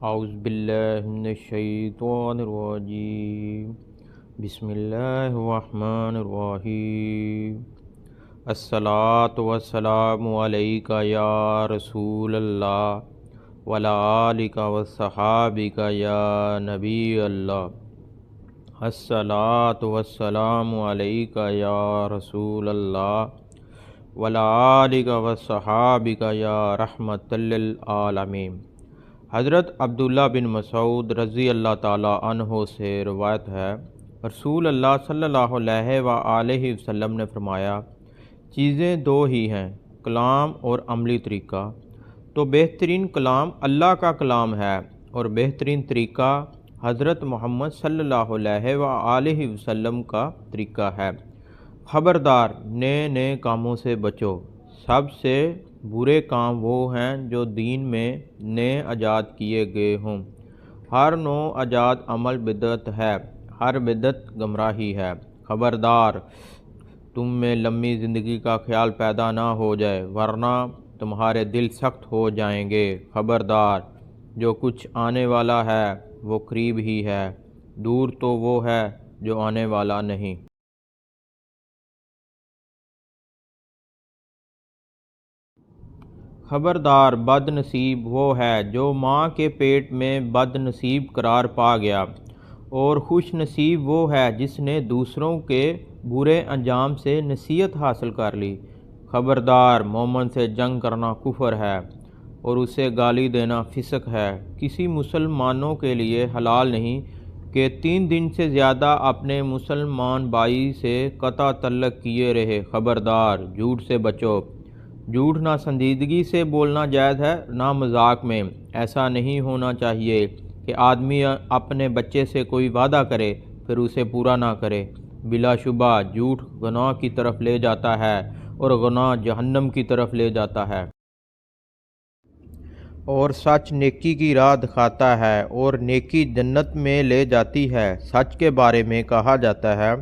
اعوذ باللہ من الشیطان الرجیم بسم اللہ الرحمن الرحیم الصلاۃ والسلام علیک یا رسول اللہ وعلی آلک وصحابک یا نبی اللہ الصلاۃ والسلام علیک یا رسول اللہ وعلی آلک وصحابک یا رحمۃ للعالمین۔ حضرت عبداللہ بن مسعود رضی اللہ تعالیٰ عنہ سے روایت ہے، رسول اللہ صلی اللہ علیہ وآلہ وسلم نے فرمایا، چیزیں دو ہی ہیں، کلام اور عملی طریقہ۔ تو بہترین کلام اللہ کا کلام ہے اور بہترین طریقہ حضرت محمد صلی اللہ علیہ وآلہ وسلم کا طریقہ ہے۔ خبردار، نئے نئے کاموں سے بچو۔ سب سے برے کام وہ ہیں جو دین میں نئے ایجاد کیے گئے ہوں۔ ہر نو ایجاد عمل بدعت ہے، ہر بدعت گمراہی ہے۔ خبردار، تم میں لمبی زندگی کا خیال پیدا نہ ہو جائے، ورنہ تمہارے دل سخت ہو جائیں گے۔ خبردار، جو کچھ آنے والا ہے وہ قریب ہی ہے، دور تو وہ ہے جو آنے والا نہیں۔ خبردار، بد نصیب وہ ہے جو ماں کے پیٹ میں بد نصیب قرار پا گیا، اور خوش نصیب وہ ہے جس نے دوسروں کے برے انجام سے نصیحت حاصل کر لی۔ خبردار، مومن سے جنگ کرنا کفر ہے اور اسے گالی دینا فسق ہے۔ کسی مسلمانوں کے لیے حلال نہیں کہ 3 دن سے زیادہ اپنے مسلمان بھائی سے قطع تعلق کیے رہے۔ خبردار، جھوٹ سے بچو۔ جھوٹ نہ سنجیدگی سے بولنا جائز ہے، نہ مذاق میں۔ ایسا نہیں ہونا چاہیے کہ آدمی اپنے بچے سے کوئی وعدہ کرے پھر اسے پورا نہ کرے۔ بلا شبہ جھوٹ گناہ کی طرف لے جاتا ہے اور گناہ جہنم کی طرف لے جاتا ہے۔ اور سچ نیکی کی راہ دکھاتا ہے اور نیکی جنت میں لے جاتی ہے۔ سچ کے بارے میں کہا جاتا ہے،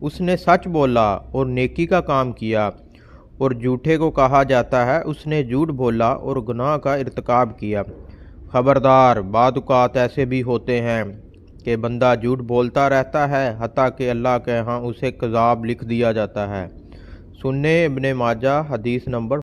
اس نے سچ بولا اور نیکی کا کام کیا، اور جھوٹے کو کہا جاتا ہے، اس نے جھوٹ بولا اور گناہ کا ارتکاب کیا۔ خبردار، بعض اوقات ایسے بھی ہوتے ہیں کہ بندہ جھوٹ بولتا رہتا ہے حتیٰ کہ اللہ کے ہاں اسے کذاب لکھ دیا جاتا ہے۔ سنن ابن ماجہ حدیث نمبر